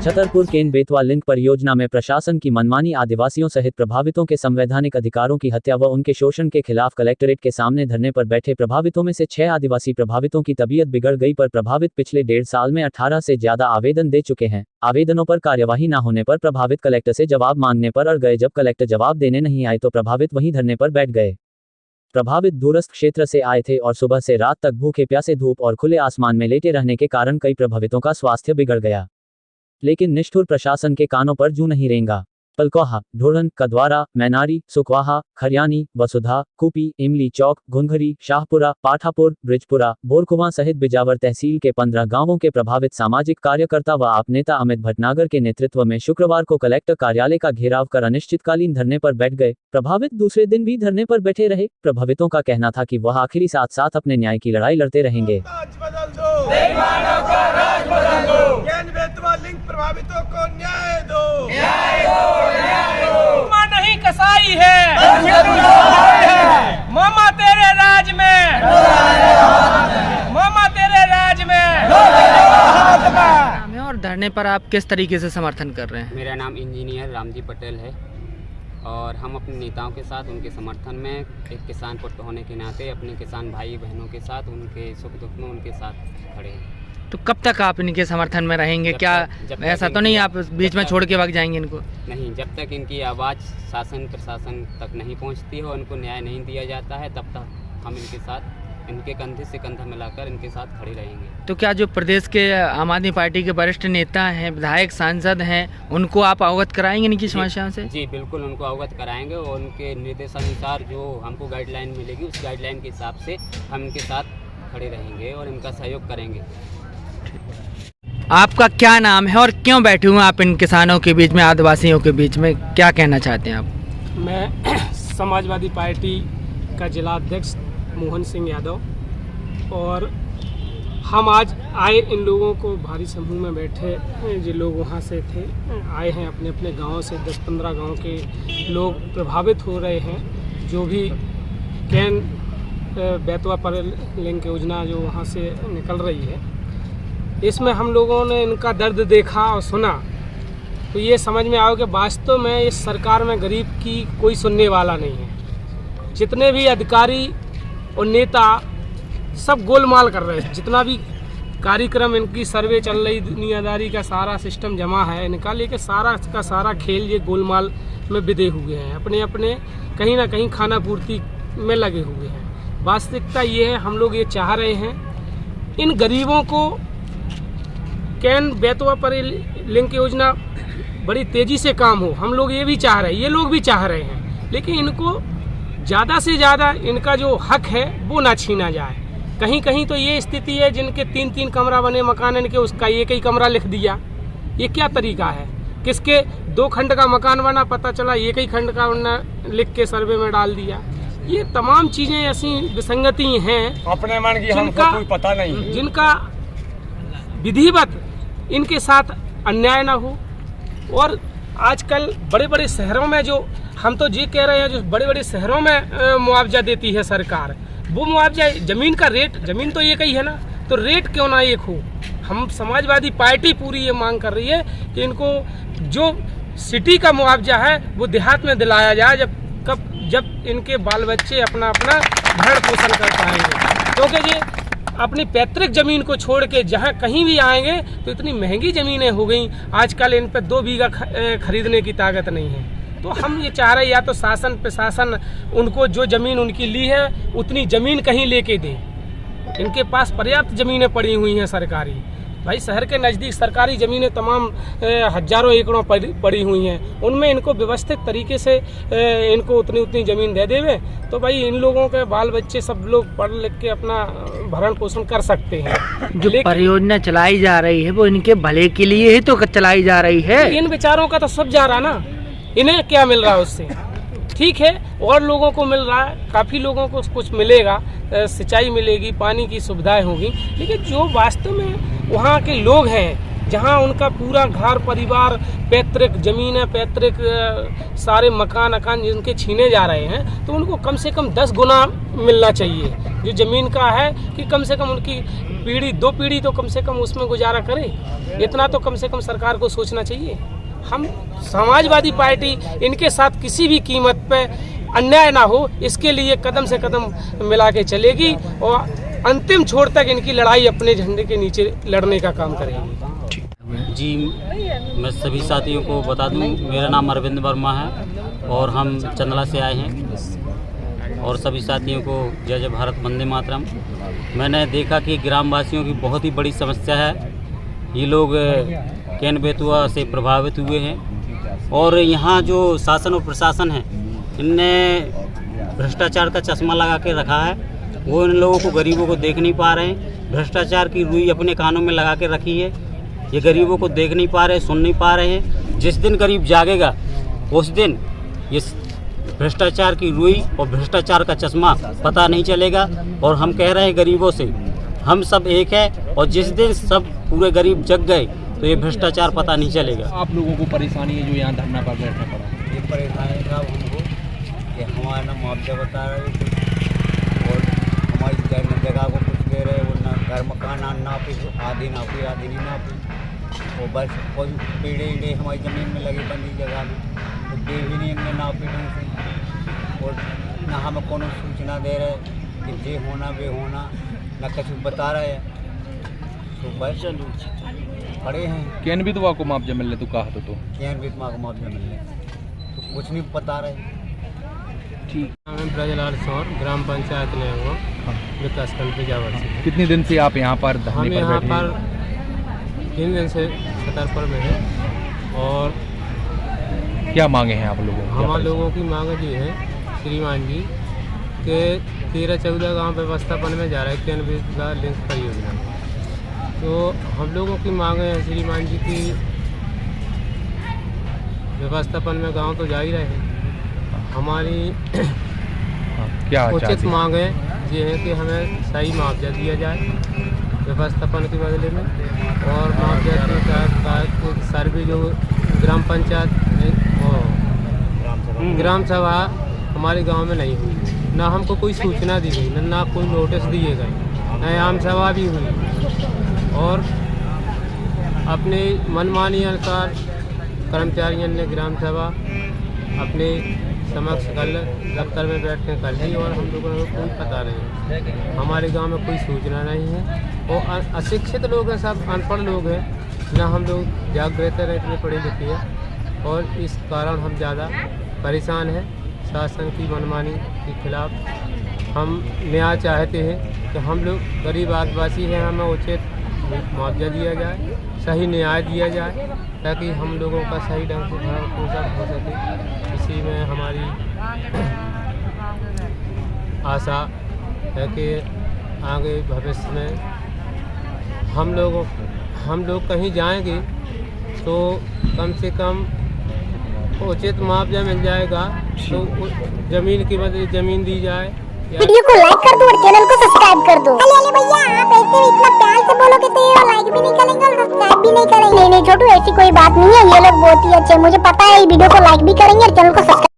Chhatarpur Ken Betwa link परियोजना में प्रशासन की मनमानी, आदिवासियों सहित प्रभावितों के संवैधानिक अधिकारों की हत्या व उनके शोषण के खिलाफ कलेक्ट्रेट के सामने धरने पर बैठे प्रभावितों में से 6 आदिवासी प्रभावितों की तबीयत बिगड़ गई पर प्रभावित पिछले 1.5 साल में 18 से ज्यादा आवेदन दे चुके हैं। आवेदनों पर कार्यवाही न होने पर प्रभावित कलेक्टर से जवाब मांगने पर अड़ गए। जब कलेक्टर जवाब देने नहीं आए तो प्रभावित वहीं धरने पर बैठ गए। प्रभावित दूरस्थ क्षेत्र से आए थे और सुबह से रात तक भूखे प्यासे धूप और खुले आसमान में लेटे रहने के कारण कई प्रभावितों का स्वास्थ्य बिगड़ गया। लेकिन निष्ठुर प्रशासन के कानों पर जूं नहीं रेंगा। पलकोहा, ढोरन, कद्वारा, मैनारी, सुखवाहा, खरियानी, वसुधा, कुपी, इमली चौक, घुंघरी, शाहपुरा, पाठापुर, ब्रिजपुरा, बोरकुआं सहित बिजावर तहसील के 15 गांवों के प्रभावित सामाजिक कार्यकर्ता व आप नेता अमित भटनागर के नेतृत्व में शुक्रवार को कलेक्टर कार्यालय का घेराव कर अनिश्चितकालीन धरने पर बैठ गए। प्रभावित दूसरे दिन भी धरने पर बैठे रहे। प्रभावितों का कहना था कि वह आखिरी साथ अपने न्याय की लड़ाई लड़ते रहेंगे। प्रभावितों को न्याय दो, नहीं कसाई है मामा तेरे राज में, मामा तेरे राज में। और धरने पर आप किस तरीके से समर्थन कर रहे हैं? मेरा नाम इंजीनियर रामजी पटेल है और हम अपने नेताओं के साथ उनके समर्थन में एक किसान पुत्र होने के नाते अपने किसान भाई बहनों के साथ उनके सुख दुख में उनके साथ खड़े हैं। तो कब तक आप इनके समर्थन में रहेंगे? क्या ऐसा तो नहीं आप बीच में छोड़ के भाग जाएंगे इनको? नहीं, जब तक इनकी आवाज़ शासन प्रशासन तक नहीं पहुंचती है और उनको न्याय नहीं दिया जाता है तब तक हम इनके साथ, इनके कंधे से कंधा मिलाकर इनके साथ खड़े रहेंगे। तो क्या जो प्रदेश के आम आदमी पार्टी के वरिष्ठ नेता हैं, विधायक, सांसद हैं, उनको आप अवगत कराएंगे इनकी समस्याओं से? जी बिल्कुल, उनको अवगत कराएंगे और उनके निर्देशानुसार जो हमको गाइडलाइन मिलेगी उस गाइडलाइन के हिसाब से हम इनके साथ खड़े रहेंगे और इनका सहयोग करेंगे। आपका क्या नाम है और क्यों बैठे हुए आप इन किसानों के बीच में, आदिवासियों के बीच में, क्या कहना चाहते हैं आप? मैं समाजवादी पार्टी का जिला अध्यक्ष मोहन सिंह यादव और हम आज आए इन लोगों को भारी समूह में बैठे, जो लोग वहाँ से थे आए हैं अपने अपने गांवों से, 10-15 गांव के लोग प्रभावित हो रहे हैं। जो भी केन बेतवा पर लिंक योजना जो वहाँ से निकल रही है, इसमें हम लोगों ने इनका दर्द देखा और सुना तो ये समझ में आया कि वास्तव में इस सरकार में गरीब की कोई सुनने वाला नहीं है। जितने भी अधिकारी और नेता सब गोलमाल कर रहे हैं। जितना भी कार्यक्रम इनकी सर्वे चल रही, दुनियादारी का सारा सिस्टम जमा है इनका, लेके सारा का सारा खेल ये गोलमाल में बिदे हुए हैं। अपने अपने कहीं ना कहीं खाना पूर्ति में लगे हुए हैं। वास्तविकता ये है, हम लोग ये चाह रहे हैं इन गरीबों को केन बेतवा पर लिंक योजना बड़ी तेज़ी से काम हो। हम लोग ये भी चाह रहे हैं, ये लोग भी चाह रहे हैं, लेकिन इनको ज़्यादा से ज़्यादा इनका जो हक है वो ना छीना जाए। कहीं कहीं तो ये स्थिति है जिनके 3-3 कमरा बने मकान, इनके उसका एक ही कमरा लिख दिया। ये क्या तरीका है? किसके 2 खंड का मकान बना, पता चला एक ही खंड का उन्होंने लिख के सर्वे में डाल दिया। ये तमाम चीज़ें ऐसी विसंगति हैं अपने मन की हमको कोई पता नहीं, जिनका विधिवत इनके साथ अन्याय ना हो। और आजकल बड़े बड़े शहरों में जो हम तो ये कह रहे हैं, जो बड़े बड़े शहरों में मुआवजा देती है सरकार, वो मुआवजा ज़मीन का रेट, ज़मीन तो एक ही है ना, तो रेट क्यों ना एक हो? हम समाजवादी पार्टी पूरी ये मांग कर रही है कि इनको जो सिटी का मुआवजा है वो देहात में दिलाया जाए, जब इनके बाल बच्चे अपना अपना भरण पोषण कर पाएंगे। क्योंकि ये अपनी पैतृक ज़मीन को छोड़ के जहाँ कहीं भी आएंगे तो इतनी महंगी ज़मीनें हो गई, आजकल इन पे 2 बीघा खरीदने की ताकत नहीं है। तो हम ये चाह रहे हैं या तो शासन प्रशासन उनको जो ज़मीन उनकी ली है उतनी ज़मीन कहीं लेके दे। इनके पास पर्याप्त ज़मीनें पड़ी हुई हैं सरकारी। भाई शहर के नज़दीक सरकारी ज़मीनें तमाम हज़ारों एकड़ों पड़ी हुई हैं, उनमें इनको व्यवस्थित तरीके से इनको उतनी ज़मीन दे देवे तो भाई इन लोगों के बाल बच्चे सब लोग पढ़ लिख के अपना भरण पोषण कर सकते हैं। जो परियोजना चलाई जा रही है वो इनके भले के लिए ही तो चलाई जा रही है। इन बेचारों का तो सब जा रहा ना, इन्हें क्या मिल रहा है उससे? ठीक है, और लोगों को मिल रहा है, काफ़ी लोगों को कुछ मिलेगा, सिंचाई मिलेगी, पानी की सुविधाएं होगी, लेकिन जो वास्तव में वहाँ के लोग हैं जहां उनका पूरा घर परिवार, पैतृक जमीन, पैतृक सारे मकान जिनके छीने जा रहे हैं, तो उनको कम से कम 10 गुना मिलना चाहिए जो ज़मीन का है, कि कम से कम उनकी पीढ़ी 2 पीढ़ी तो कम से कम उसमें गुजारा करे। इतना तो कम से कम सरकार को सोचना चाहिए। हम समाजवादी पार्टी इनके साथ किसी भी कीमत पे अन्याय ना हो, इसके लिए कदम से कदम मिला के चलेगी और अंतिम छोर तक इनकी लड़ाई अपने झंडे के नीचे लड़ने का काम करेगी। जी, मैं सभी साथियों को बता दूं, मेरा नाम अरविंद वर्मा है और हम चंदला से आए हैं। और सभी साथियों को जय जय भारत, वंदे मातरम। मैंने देखा कि ग्रामवासियों की बहुत ही बड़ी समस्या है। ये लोग केन बेतुआ से प्रभावित हुए हैं और यहाँ जो शासन और प्रशासन है, इनने भ्रष्टाचार का चश्मा लगा के रखा है। वो इन लोगों को, गरीबों को देख नहीं पा रहे हैं। भ्रष्टाचार की रुई अपने कानों में लगा के रखी है। ये गरीबों को देख नहीं पा रहे, सुन नहीं पा रहे हैं। जिस दिन गरीब जागेगा उस दिन ये भ्रष्टाचार की रुई और भ्रष्टाचार का चश्मा पता नहीं चलेगा। और हम कह रहे हैं गरीबों से, हम सब एक है, और जिस दिन सब पूरे गरीब जग गए तो ये भ्रष्टाचार पता नहीं चलेगा। आप लोगों को परेशानी है जो यहाँ धरना पर बैठना पड़ा? ये परेशानी था हमको कि हमारा ना मुआवजा बता रहे थे और हमारी जगह को कुछ दे रहे, वो ना घर मकान ना पे आधी ना पे आधी नहीं ना पे, और बस कोई पेड़े हमारी ज़मीन में लगे बंदी जगह में, तो दे भी नहीं हमने ना पे ढंग से, और ना हमें कोनो सूचना दे रहे कि ये होना वे होना, ना कुछ बता रहे हैं। तो बस खड़े हैं। केन भी तो को मुआवजा मिल रहे तो कहा तो केन भी को मुआवजा मिल रहे तो कुछ नहीं बता रहे। ठीक। मैं ब्रजलाल सौर, ग्राम पंचायत लेंगो, विकास खंड पेजावर से। कितने दिन से आप यहाँ पर धरने हम पर यहाँ बैठे पर हैं? 3 दिन से सतर पर में है। और क्या मांगे हैं आप लोगों की? हमारे लोगों की मांग ये है श्रीमान जी के 13-14 गाँव व्यवस्थापन में जा रहा है केन बेतुआ लिंक परियोजना। तो हम लोगों की मांग है श्रीमान जी की व्यवस्थापन में गांव तो जा ही रहे हैं। हमारी क्या उचित मांग है ये है कि हमें सही मुआवजा दिया जाए व्यवस्थापन के बदले में, और मुआवजा के साथ सर्वे जो ग्राम पंचायत और ग्राम सभा हमारे गांव में नहीं हुई, ना हमको कोई सूचना दी गई, ना कोई नोटिस दिए गए, ना आम सभा भी हुई। और अपने मनमानी अनुसार कर्मचारियों ने ग्राम सभा अपने समक्ष कल दफ्तर में बैठ के कर ली, और हम लोगों को कोई पता नहीं, हमारे गांव में कोई सूचना नहीं है। और अशिक्षित लोग हैं, सब अनपढ़ लोग हैं, ना हम लोग जागृत हैं, इतने पढ़े लिखे हैं, और इस कारण हम ज़्यादा परेशान हैं। शासन की मनमानी के खिलाफ हम न्याय चाहते हैं कि हम लोग गरीब आदिवासी हैं, हमें उचित मुआवजा दिया जाए, सही न्याय दिया जाए, ताकि हम लोगों का सही ढंग से भरण पोषण हो सके। इसी में हमारी आशा है कि आगे भविष्य में हम लोग कहीं जाएंगे तो कम से कम उचित मुआवजा मिल जाएगा, तो ज़मीन की बदले ज़मीन दी जाए। वीडियो को लाइक कर दो और चैनल को सब्सक्राइब कर दो। अरे भैया, आप ऐसे इतना प्यार से बोलोगे तो ये लाइक भी नहीं करेंगे और सब्सक्राइब भी नहीं करेंगे। नहीं छोटू, ऐसी कोई बात नहीं है, ये लोग बहुत ही अच्छे, मुझे पता है। वीडियो को लाइक भी करेंगे और चैनल को सब्सक्राइब